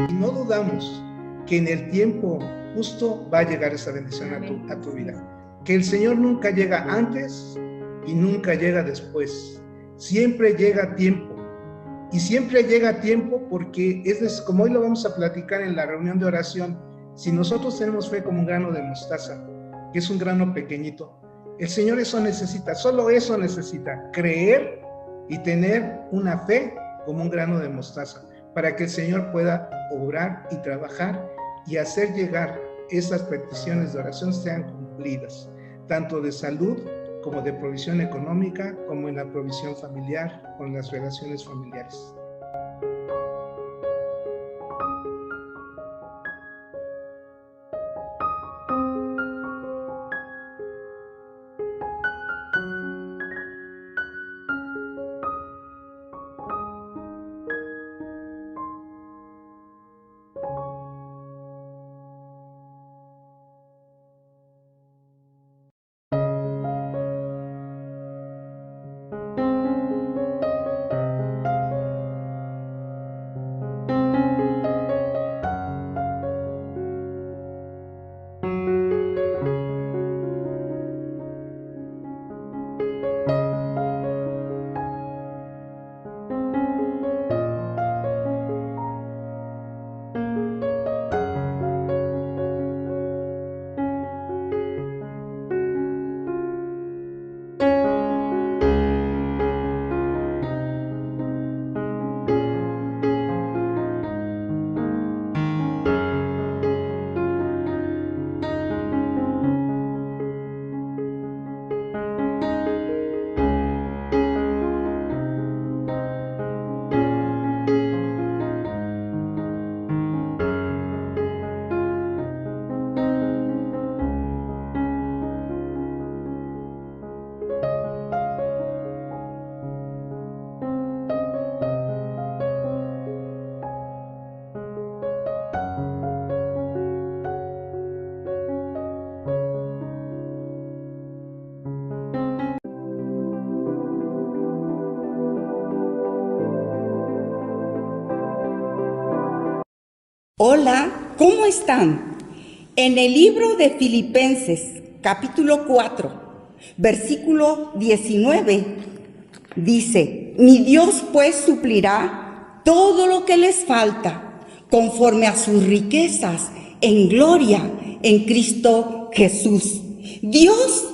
Y no dudamos que en el tiempo justo va a llegar esa bendición a tu vida. Que el Señor nunca llega antes y nunca llega después. Siempre llega a tiempo. Y siempre llega a tiempo porque como hoy lo vamos a platicar en la reunión de oración. Si nosotros tenemos fe como un grano de mostaza, que es un grano pequeñito, el Señor eso necesita, solo eso necesita, creer y tener una fe como un grano de mostaza, para que el Señor pueda obrar y trabajar y hacer llegar esas peticiones de oración sean cumplidas, tanto de salud como de provisión económica, como en la provisión familiar, con las relaciones familiares. Hola, ¿cómo están? En el libro de Filipenses, capítulo 4, versículo 19, dice: mi Dios pues suplirá todo lo que les falta, conforme a sus riquezas en gloria en Cristo Jesús. Dios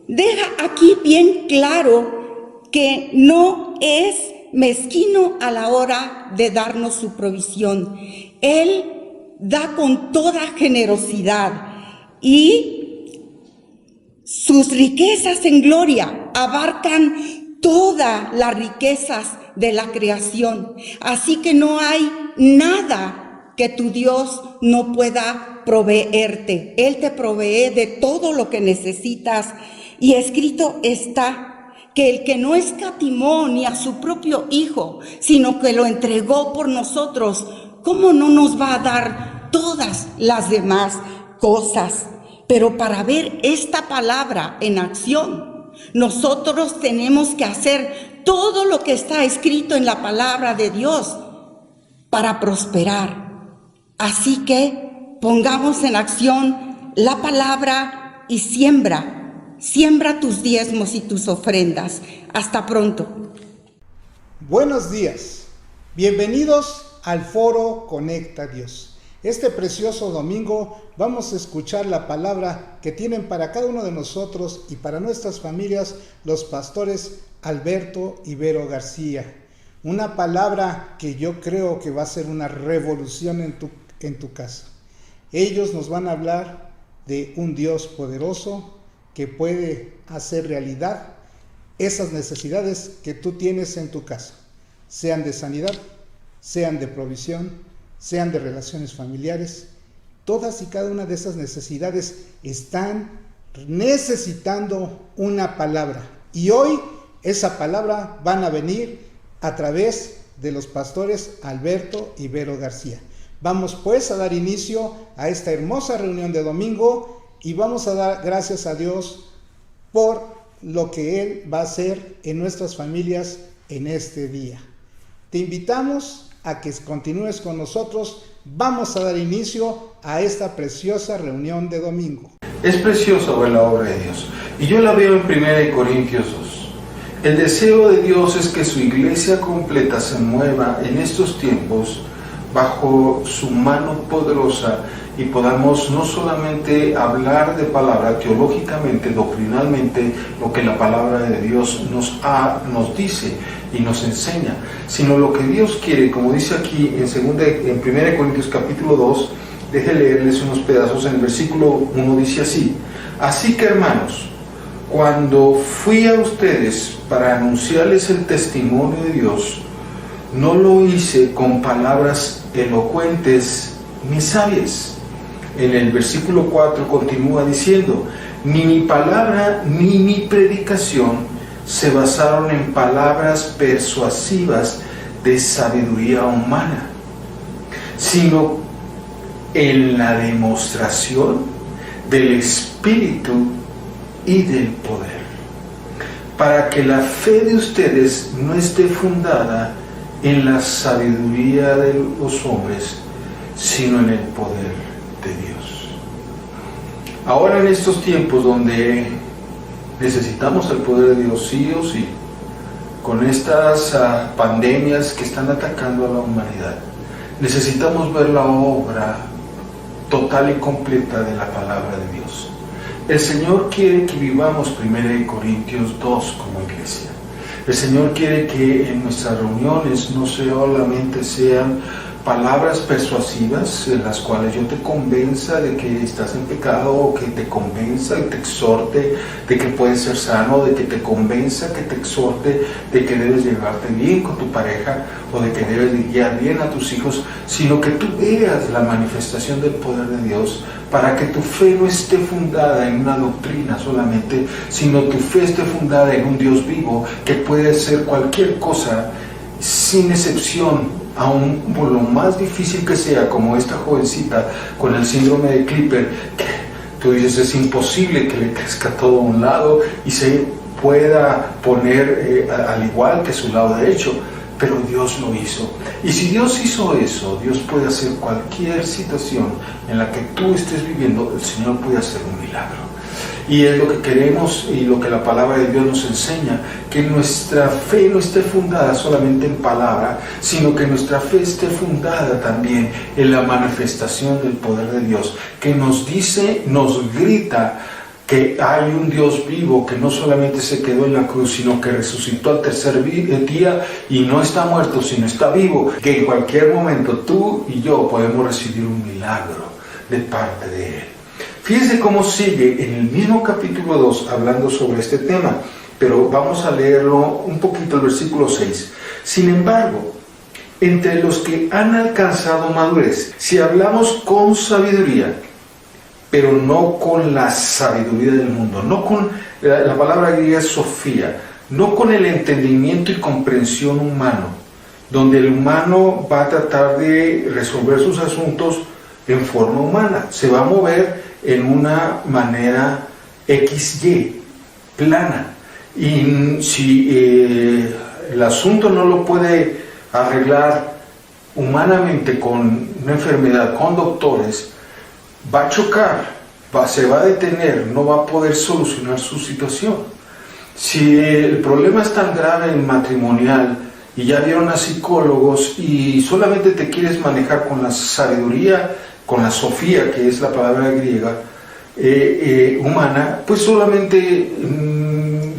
deja aquí bien claro que no es mezquino a la hora de darnos su provisión. Él da con toda generosidad y sus riquezas en gloria abarcan todas las riquezas de la creación. Así que no hay nada que tu Dios no pueda proveerte. Él te provee de todo lo que necesitas. Y escrito está que el que no escatimó ni a su propio Hijo, sino que lo entregó por nosotros, ¿cómo no nos va a dar todas las demás cosas? Pero para ver esta palabra en acción, nosotros tenemos que hacer todo lo que está escrito en la palabra de Dios para prosperar. Así que pongamos en acción la palabra y siembra tus diezmos y tus ofrendas. Hasta pronto. Buenos días, bienvenidos al foro Conecta Dios. Este precioso domingo vamos a escuchar la palabra que tienen para cada uno de nosotros y para nuestras familias los pastores Alberto y Vero García. Una palabra que yo creo que va a ser una revolución en tu casa. Ellos nos van a hablar de un Dios poderoso que puede hacer realidad esas necesidades que tú tienes en tu casa, sean de sanidad, sean de provisión, sean de relaciones familiares. Todas y cada una de esas necesidades están necesitando una palabra. Y hoy esa palabra van a venir a través de los pastores Alberto y Vero García. Vamos pues a dar inicio a esta hermosa reunión de domingo y vamos a dar gracias a Dios por lo que Él va a hacer en nuestras familias en este día. Te invitamos a que continúes con nosotros. Vamos a dar inicio a esta preciosa reunión de domingo. Es precioso ver la obra de Dios, y yo la veo en 1 Corintios 2. El deseo de Dios es que su iglesia completa se mueva en estos tiempos bajo su mano poderosa y podamos no solamente hablar de palabra teológicamente, doctrinalmente, lo que la palabra de Dios nos dice y nos enseña, sino lo que Dios quiere, como dice aquí en 1 Corintios capítulo 2, deje leerles unos pedazos. En el versículo 1 dice así: así que, hermanos, cuando fui a ustedes para anunciarles el testimonio de Dios, no lo hice con palabras elocuentes ni sabias. En el versículo 4 continúa diciendo: ni mi palabra ni mi predicación se basaron en palabras persuasivas de sabiduría humana, sino en la demostración del Espíritu y del poder, para que la fe de ustedes no esté fundada en la sabiduría de los hombres, sino en el poder de Dios. Ahora, en estos tiempos donde necesitamos el poder de Dios sí o sí, con estas pandemias que están atacando a la humanidad, necesitamos ver la obra total y completa de la palabra de Dios. El Señor quiere que vivamos 1 Corintios 2 como iglesia. El Señor quiere que en nuestras reuniones no solamente sean palabras persuasivas en las cuales yo te convenza de que estás en pecado, o que te convenza y te exhorte de que puedes ser sano, de que te convenza, que te exhorte de que debes llevarte bien con tu pareja, o de que debes guiar bien a tus hijos, sino que tú veas la manifestación del poder de Dios, para que tu fe no esté fundada en una doctrina solamente, sino tu fe esté fundada en un Dios vivo que puede hacer cualquier cosa sin excepción, aún por lo más difícil que sea, como esta jovencita con el síndrome de Clipper, que tú dices es imposible que le crezca todo a un lado y se pueda poner al igual que su lado derecho, pero Dios lo hizo. Y si Dios hizo eso, Dios puede hacer cualquier situación en la que tú estés viviendo. El Señor puede hacer un milagro. Y es lo que queremos y lo que la palabra de Dios nos enseña, que nuestra fe no esté fundada solamente en palabra, sino que nuestra fe esté fundada también en la manifestación del poder de Dios, que nos dice, nos grita que hay un Dios vivo que no solamente se quedó en la cruz, sino que resucitó al tercer día y no está muerto, sino está vivo, que en cualquier momento tú y yo podemos recibir un milagro de parte de Él. Fíjense cómo sigue en el mismo capítulo 2 hablando sobre este tema, pero vamos a leerlo un poquito, el versículo 6. Sin embargo, entre los que han alcanzado madurez, si hablamos con sabiduría, pero no con la sabiduría del mundo, no con la palabra griega es sofía, no con el entendimiento y comprensión humano, donde el humano va a tratar de resolver sus asuntos en forma humana, se va a mover en una manera XY, plana, y si el asunto no lo puede arreglar humanamente con una enfermedad, con doctores, va a chocar, se va a detener, no va a poder solucionar su situación. Si el problema es tan grave en matrimonial y ya vieron a psicólogos y solamente te quieres manejar con la sabiduría, con la sofía, que es la palabra griega, humana, pues solamente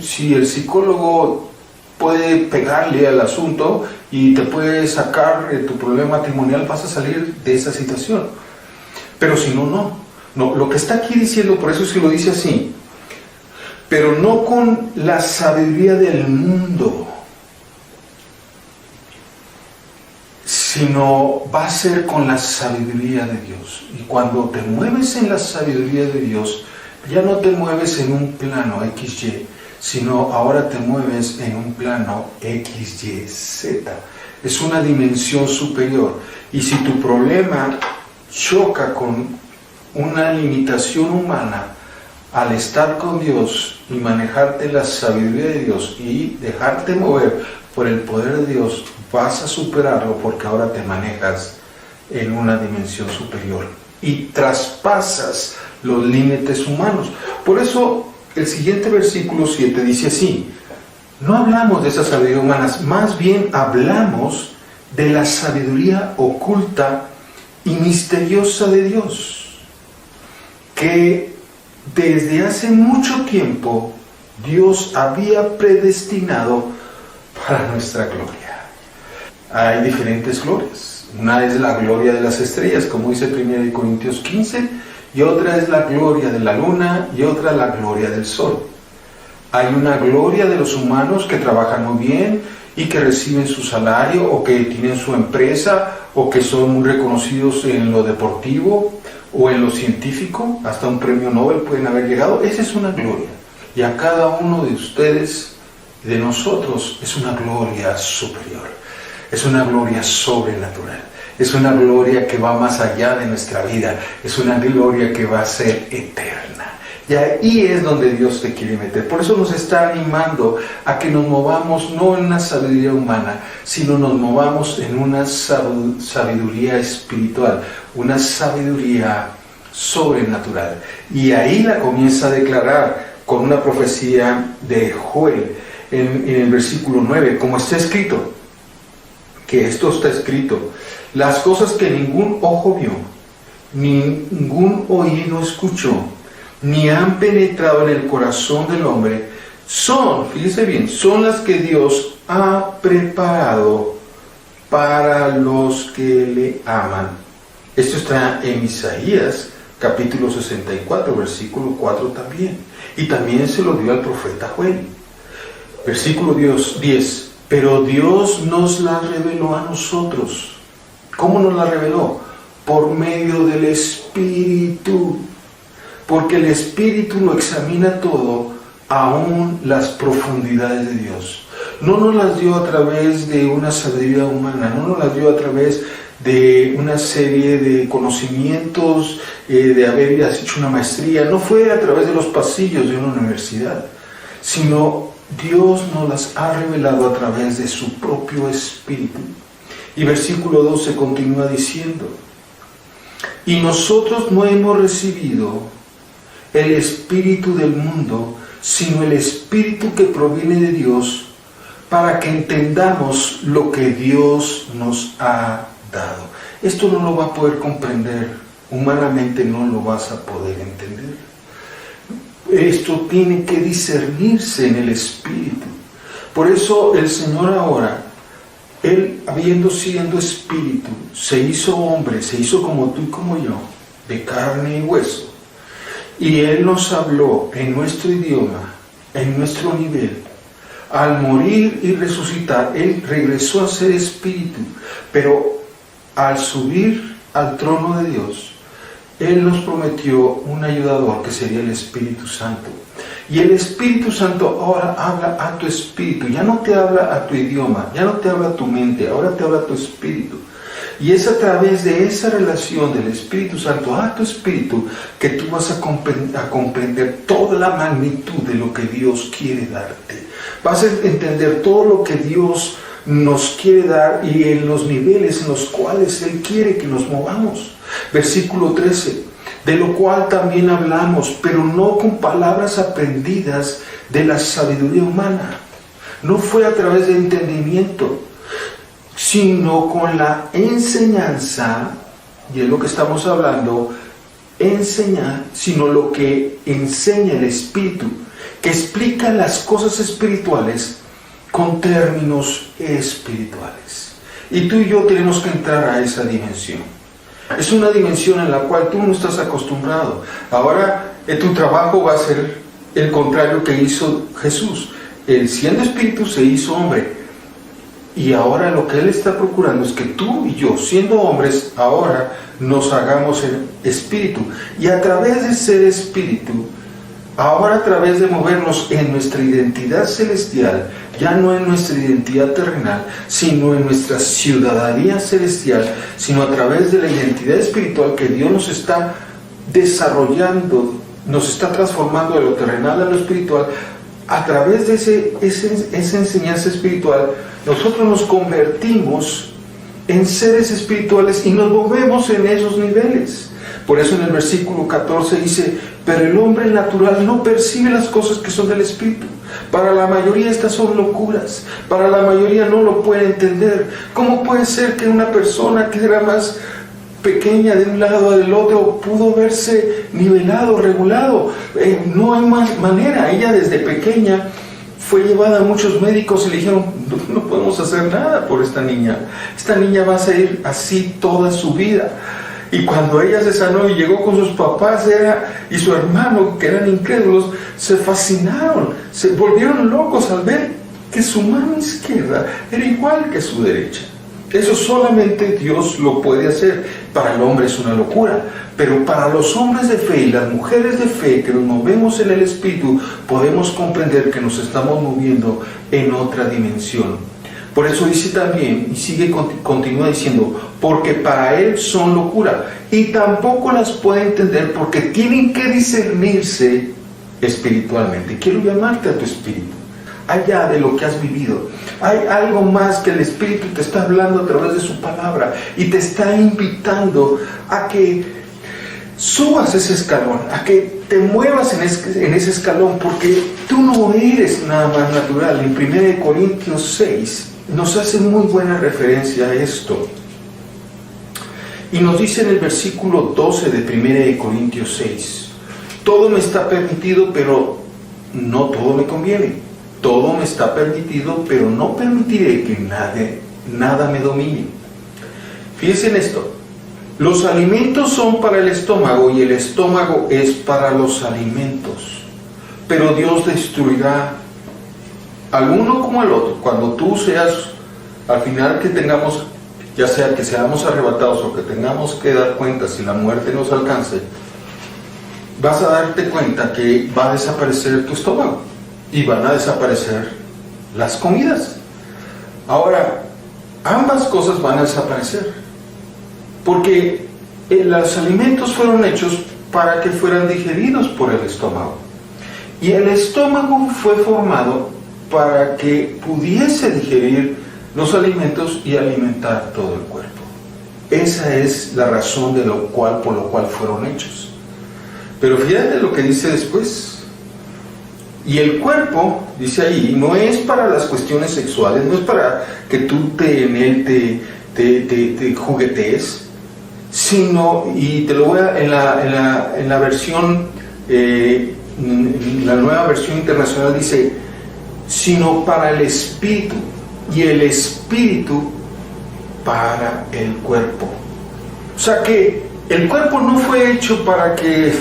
si el psicólogo puede pegarle al asunto y te puede sacar tu problema matrimonial, vas a salir de esa situación. Pero si no, no. Lo que está aquí diciendo, por eso es que lo dice así, pero no con la sabiduría del mundo, sino va a ser con la sabiduría de Dios. Y cuando te mueves en la sabiduría de Dios, ya no te mueves en un plano XY, sino ahora te mueves en un plano XYZ. Es una dimensión superior. Y si tu problema choca con una limitación humana, al estar con Dios y manejarte la sabiduría de Dios y dejarte mover por el poder de Dios, vas a superarlo porque ahora te manejas en una dimensión superior y traspasas los límites humanos. Por eso el siguiente versículo 7 dice así: no hablamos de esa sabiduría humana, más bien hablamos de la sabiduría oculta y misteriosa de Dios, que desde hace mucho tiempo Dios había predestinado para nuestra gloria. Hay diferentes glorias. Una es la gloria de las estrellas, como dice 1 Corintios 15, y otra es la gloria de la luna, y otra la gloria del sol. Hay una gloria de los humanos que trabajan muy bien y que reciben su salario, o que tienen su empresa, o que son muy reconocidos en lo deportivo o en lo científico, hasta un premio Nobel pueden haber llegado. Esa es una gloria. Y a cada uno de ustedes, de nosotros, es una gloria superior. Es una gloria sobrenatural. Es una gloria que va más allá de nuestra vida. Es una gloria que va a ser eterna. Y ahí es donde Dios te quiere meter. Por eso nos está animando a que nos movamos no en una sabiduría humana, sino nos movamos en una sabiduría espiritual, una sabiduría sobrenatural. Y ahí la comienza a declarar con una profecía de Joel en el versículo 9, como está escrito, que esto está escrito: las cosas que ningún ojo vio, ningún oído escuchó, ni han penetrado en el corazón del hombre, son, fíjese bien, son las que Dios ha preparado para los que le aman. Esto está en Isaías capítulo 64, versículo 4 también. Y también se lo dio al profeta Joel. Versículo 10. Pero Dios nos la reveló a nosotros. ¿Cómo nos la reveló? Por medio del Espíritu. Porque el Espíritu lo examina todo, aún las profundidades de Dios. No nos las dio a través de una sabiduría humana, no nos las dio a través de una serie de conocimientos, de haber hecho una maestría. No fue a través de los pasillos de una universidad, sino Dios nos las ha revelado a través de su propio Espíritu. Y versículo 12 continúa diciendo: y nosotros no hemos recibido el espíritu del mundo, sino el Espíritu que proviene de Dios, para que entendamos lo que Dios nos ha dado. Esto no lo va a poder comprender, humanamente no lo vas a poder entender. Esto tiene que discernirse en el Espíritu. Por eso el Señor ahora, Él habiendo sido Espíritu, se hizo hombre, se hizo como tú y como yo, de carne y hueso. Y Él nos habló en nuestro idioma, en nuestro nivel. Al morir y resucitar, Él regresó a ser Espíritu, pero al subir al trono de Dios, Él nos prometió un ayudador que sería el Espíritu Santo. Y el Espíritu Santo ahora habla a tu espíritu, ya no te habla a tu idioma, ya no te habla a tu mente, ahora te habla a tu espíritu. Y es a través de esa relación del Espíritu Santo a tu espíritu que tú vas a comprender toda la magnitud de lo que Dios quiere darte. Vas a entender todo lo que Dios nos quiere dar y en los niveles en los cuales Él quiere que nos movamos. Versículo 13, de lo cual también hablamos, pero no con palabras aprendidas de la sabiduría humana. No fue a través del entendimiento, sino con la enseñanza, y es lo que estamos hablando, enseñar, sino lo que enseña el Espíritu, que explica las cosas espirituales con términos espirituales. Y tú y yo tenemos que entrar a esa dimensión. Es una dimensión en la cual tú no estás acostumbrado. Ahora tu trabajo va a ser el contrario que hizo Jesús. Él, siendo Espíritu, se hizo hombre. Y ahora lo que Él está procurando es que tú y yo, siendo hombres, ahora nos hagamos el Espíritu. Y a través de ser Espíritu, ahora a través de movernos en nuestra identidad celestial, ya no en nuestra identidad terrenal, sino en nuestra ciudadanía celestial, sino a través de la identidad espiritual que Dios nos está desarrollando, nos está transformando de lo terrenal a lo espiritual. a través de esa enseñanza espiritual, nosotros nos convertimos en seres espirituales y nos movemos en esos niveles. Por eso en el versículo 14 dice: pero el hombre natural no percibe las cosas que son del Espíritu. Para la mayoría estas son locuras. Para la mayoría no lo puede entender. ¿Cómo puede ser que una persona que era más pequeña de un lado o del otro pudo verse nivelado, regulado? No hay más manera. Ella desde pequeña fue llevada a muchos médicos y le dijeron: no podemos hacer nada por esta niña. Esta niña va a seguir así toda su vida. Y cuando ella se sanó y llegó con sus papás y su hermano, que eran incrédulos, se fascinaron, se volvieron locos al ver que su mano izquierda era igual que su derecha. Eso solamente Dios lo puede hacer. Para el hombre es una locura, pero para los hombres de fe y las mujeres de fe que nos movemos en el Espíritu, podemos comprender que nos estamos moviendo en otra dimensión. Por eso dice también, y continúa diciendo: porque para él son locura, y tampoco las puede entender porque tienen que discernirse espiritualmente. Quiero llamarte a tu espíritu, allá de lo que has vivido. Hay algo más que el Espíritu te está hablando a través de su palabra y te está invitando a que subas ese escalón, a que te muevas en ese escalón, porque tú no eres nada más natural. En 1 Corintios 6 nos hace muy buena referencia a esto. Y nos dice en el versículo 12 de 1 Corintios 6: todo me está permitido, pero no todo me conviene. Todo me está permitido, pero no permitiré que nada me domine. Fíjense en esto: los alimentos son para el estómago y el estómago es para los alimentos, pero Dios destruirá al uno como al otro. Cuando tú seas, al final que tengamos, ya sea que seamos arrebatados o que tengamos que dar cuenta si la muerte nos alcance, vas a darte cuenta que va a desaparecer tu estómago y van a desaparecer las comidas. Ahora, ambas cosas van a desaparecer, porque los alimentos fueron hechos para que fueran digeridos por el estómago, y el estómago fue formado para que pudiese digerir los alimentos y alimentar todo el cuerpo. Esa es la razón por lo cual fueron hechos. Pero fíjate lo que dice después: y el cuerpo, dice ahí, no es para las cuestiones sexuales, no es para que tú en él te juguetees, sino, y te lo voy a, en la versión, la nueva versión internacional dice: sino para el espíritu, y el espíritu para el cuerpo. O sea que el cuerpo no fue hecho para que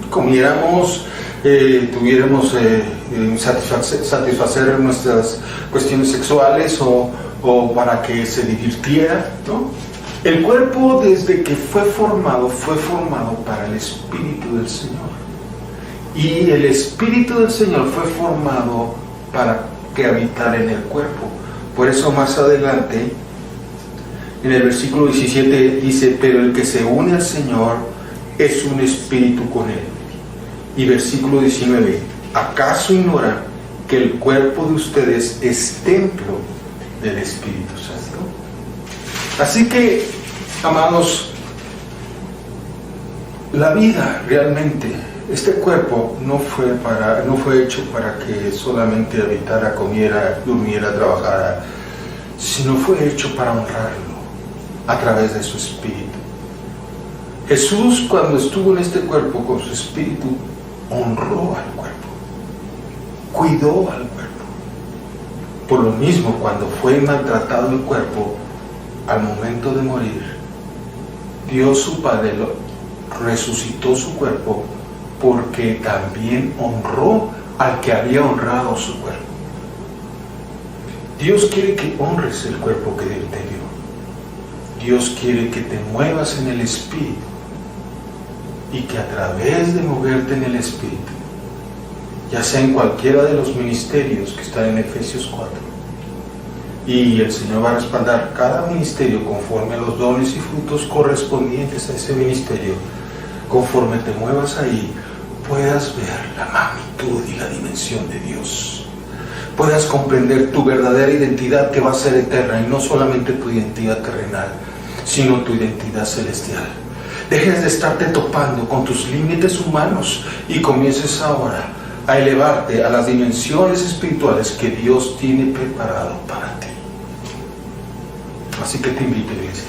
comiéramos, tuviéramos satisfacer nuestras cuestiones sexuales o para que se divirtiera, ¿no? El cuerpo, desde que fue formado para el Espíritu del Señor, y el Espíritu del Señor fue formado para que habitara en el cuerpo. Por eso más adelante en el versículo 17 dice: pero el que se une al Señor es un espíritu con él. Y versículo 19: ¿acaso ignoran que el cuerpo de ustedes es templo del Espíritu Santo? Así que, amados, la vida realmente, este cuerpo no fue hecho para que solamente habitara, comiera, durmiera, trabajara, sino fue hecho para honrarlo a través de su espíritu. Jesús, cuando estuvo en este cuerpo con su espíritu, honró al cuerpo, cuidó al cuerpo. Por lo mismo, cuando fue maltratado el cuerpo, al momento de morir, Dios su Padre resucitó su cuerpo, porque también honró al que había honrado su cuerpo. Dios quiere que honres el cuerpo que Él te dio. Dios quiere que te muevas en el Espíritu, y que a través de moverte en el Espíritu, ya sea en cualquiera de los ministerios que están en Efesios 4, y el Señor va a respaldar cada ministerio conforme a los dones y frutos correspondientes a ese ministerio, conforme te muevas ahí, puedas ver la magnitud y la dimensión de Dios. Puedas comprender tu verdadera identidad, que va a ser eterna, y no solamente tu identidad terrenal, sino tu identidad celestial. Dejes de estarte topando con tus límites humanos y comiences ahora a elevarte a las dimensiones espirituales que Dios tiene preparado para ti. Así que te invito, iglesia,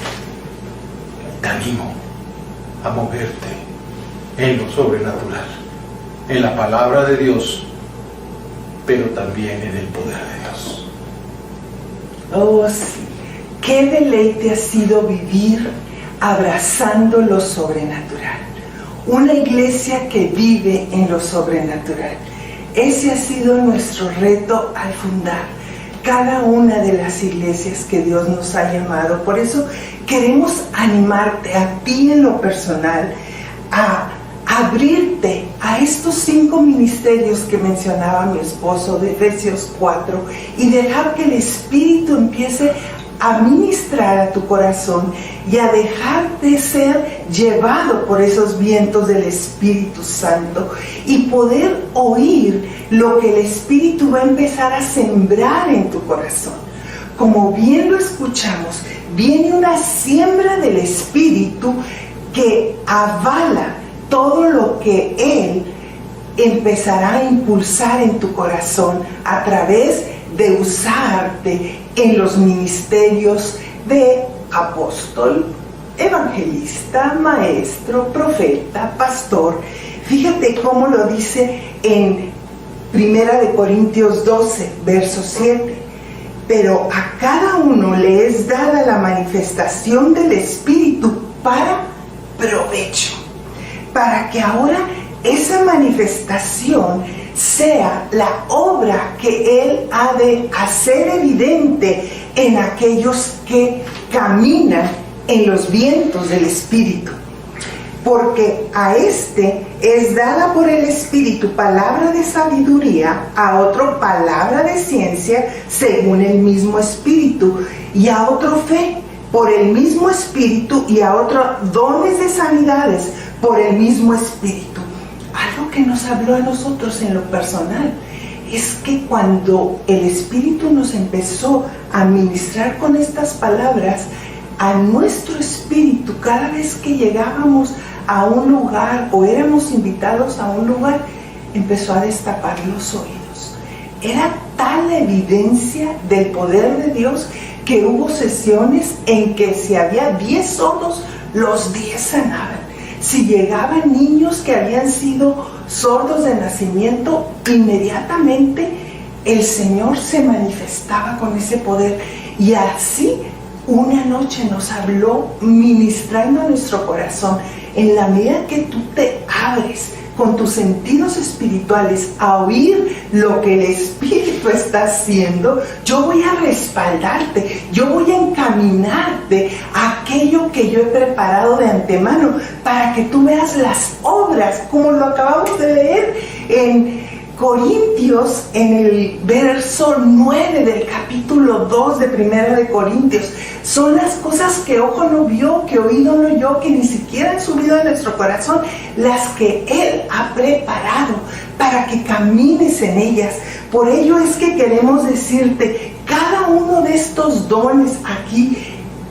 te animo a moverte en lo sobrenatural, en la palabra de Dios, pero también en el poder de Dios. Oh, sí. Qué deleite ha sido vivir abrazando lo sobrenatural. Una iglesia que vive en lo sobrenatural. Ese ha sido nuestro reto al fundar cada una de las iglesias que Dios nos ha llamado. Por eso queremos animarte a ti en lo personal a abrirte a estos 5 ministerios que mencionaba mi esposo de Efesios 4 y dejar que el Espíritu empiece a ministrar a tu corazón y a dejar de ser llevado por esos vientos del Espíritu Santo y poder oír lo que el Espíritu va a empezar a sembrar en tu corazón. Como bien lo escuchamos, viene una siembra del Espíritu que avala todo lo que Él empezará a impulsar en tu corazón a través de usarte en los ministerios de apóstol, evangelista, maestro, profeta, pastor. Fíjate cómo lo dice en 1 Corintios 12, verso 7. Pero a cada uno le es dada la manifestación del Espíritu para provecho, para que ahora esa manifestación sea la obra que Él ha de hacer evidente en aquellos que caminan en los vientos del Espíritu. Porque a este es dada por el Espíritu palabra de sabiduría, a otro palabra de ciencia según el mismo Espíritu, y a otro fe por el mismo Espíritu, y a otro dones de sanidades por el mismo Espíritu. Algo que nos habló a nosotros en lo personal es que cuando el Espíritu nos empezó a ministrar con estas palabras, a nuestro espíritu, cada vez que llegábamos a un lugar o éramos invitados a un lugar, empezó a destapar los oídos. Era tal la evidencia del poder de Dios que hubo sesiones en que si había 10 sordos, los 10 sanaban. Si llegaban niños que habían sido sordos de nacimiento, inmediatamente el Señor se manifestaba con ese poder. Y así una noche nos habló ministrando a nuestro corazón. En la medida que tú te abres con tus sentidos espirituales a oír lo que el Espíritu está haciendo, yo voy a respaldarte, yo voy a encaminarte a aquello que yo he preparado de antemano para que tú veas las obras, como lo acabamos de leer en Corintios, en el verso 9 del capítulo 2 de 1 de Corintios. Son las cosas que ojo no vio, que oído no oyó, que ni siquiera han subido a nuestro corazón, las que Él ha preparado para que camines en ellas. Por ello es que queremos decirte, cada uno de estos dones aquí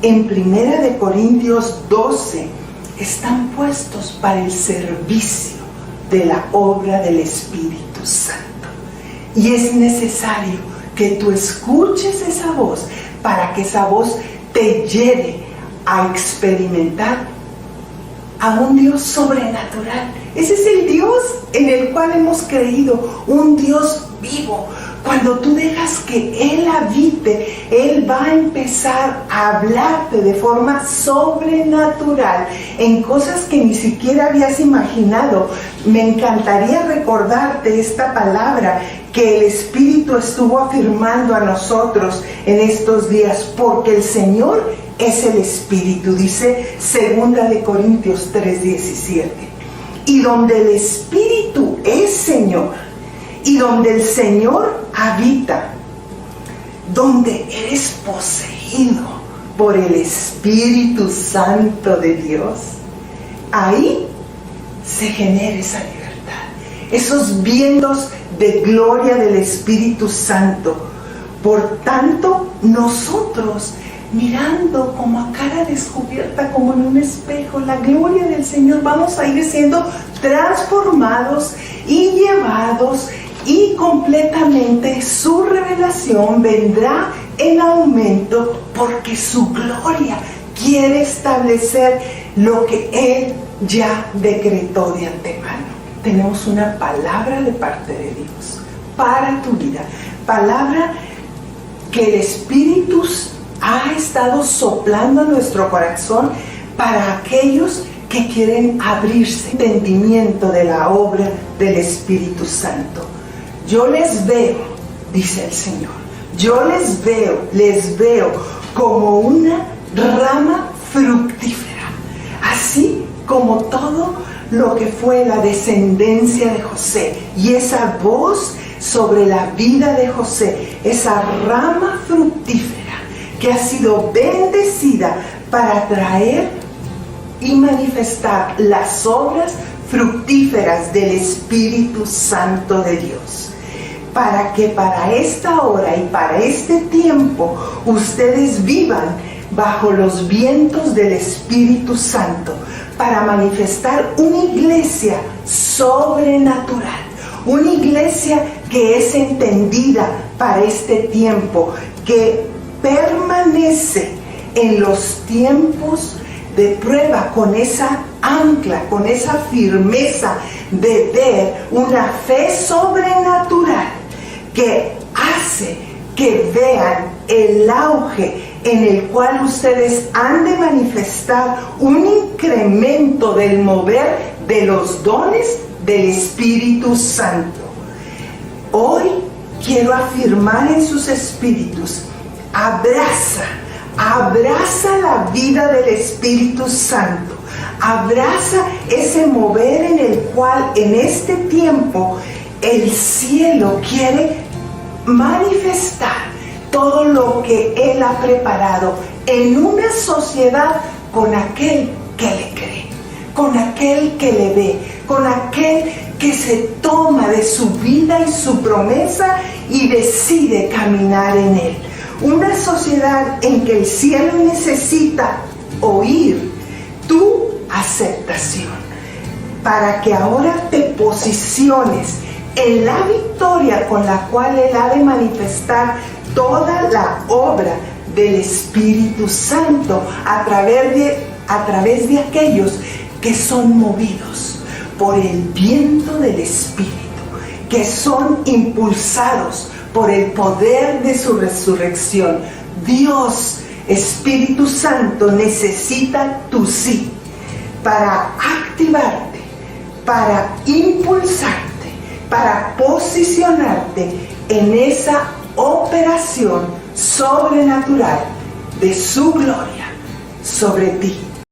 en 1 de Corintios 12 están puestos para el servicio de la obra del Espíritu Santo. Y es necesario que tú escuches esa voz para que esa voz te lleve a experimentar a un Dios sobrenatural. Ese es el Dios en el cual hemos creído, un Dios vivo. Cuando tú dejas que Él habite, Él va a empezar a hablarte de forma sobrenatural en cosas que ni siquiera habías imaginado. Me encantaría recordarte esta palabra que el Espíritu estuvo afirmando a nosotros en estos días, porque el Señor es el Espíritu, dice 2 de Corintios 3:17. Y donde el Espíritu es Señor, y donde el Señor habita, donde eres poseído por el Espíritu Santo de Dios, ahí se genera esa libertad. esos vientos de gloria del Espíritu Santo. Por tanto, nosotros, mirando como a cara descubierta, como en un espejo, la gloria del Señor, vamos a ir siendo transformados y llevados, y completamente su revelación vendrá en aumento, porque su gloria quiere establecer lo que Él ya decretó de antemano. Tenemos una palabra de parte de Dios para tu vida, palabra que el Espíritu ha estado soplando en nuestro corazón para aquellos que quieren abrirse entendimiento de la obra del Espíritu Santo. Yo les veo, dice el Señor, yo les veo como una rama fructífera, así como todo lo que fue la descendencia de José, y esa voz sobre la vida de José, esa rama fructífera que ha sido bendecida para traer y manifestar las obras fructíferas del Espíritu Santo de Dios, para que para esta hora y para este tiempo ustedes vivan bajo los vientos del Espíritu Santo, para manifestar una iglesia sobrenatural, una iglesia que es entendida para este tiempo, que permanece en los tiempos de prueba con esa ancla, con esa firmeza de ver una fe sobrenatural que hace que vean el auge en el cual ustedes han de manifestar un incremento del mover de los dones del Espíritu Santo. Hoy quiero afirmar en sus espíritus: abraza la vida del Espíritu Santo, abraza ese mover en el cual en este tiempo el cielo quiere manifestar todo lo que Él ha preparado en una sociedad con aquel que le cree, con aquel que le ve, con aquel que se toma de su vida y su promesa y decide caminar en Él. Una sociedad en que el cielo necesita oír tu aceptación, para que ahora te posiciones en la victoria con la cual Él ha de manifestar toda la obra del Espíritu Santo a través de aquellos que son movidos por el viento del Espíritu, que son impulsados por el poder de su resurrección. Dios, Espíritu Santo, necesita tu sí para activarte, para impulsarte, para posicionarte en esa operación sobrenatural de su gloria sobre ti.